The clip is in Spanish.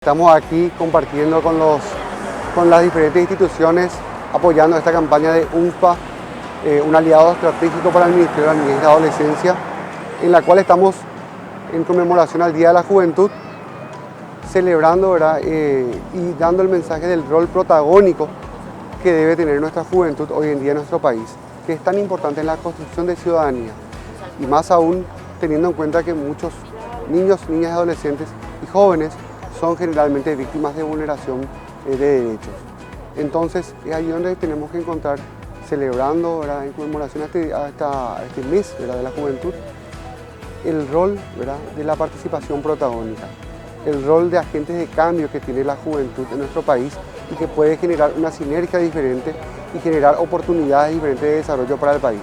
Estamos aquí compartiendo con las diferentes instituciones, apoyando esta campaña de UNFPA, un aliado estratégico para el Ministerio de la Niñez y la Adolescencia, en la cual estamos en conmemoración al Día de la Juventud, celebrando, ¿verdad? Y dando el mensaje del rol protagónico que debe tener nuestra juventud hoy en día en nuestro país, que es tan importante en la construcción de ciudadanía, y más aún teniendo en cuenta que muchos niños, niñas, adolescentes y jóvenes son generalmente víctimas de vulneración de derechos. Entonces es ahí donde tenemos que encontrar, celebrando, ¿verdad?, en conmemoración a este mes, ¿verdad?, de la juventud, el rol, ¿verdad?, de la participación protagónica, el rol de agentes de cambio que tiene la juventud en nuestro país y que puede generar una sinergia diferente y generar oportunidades diferentes de desarrollo para el país.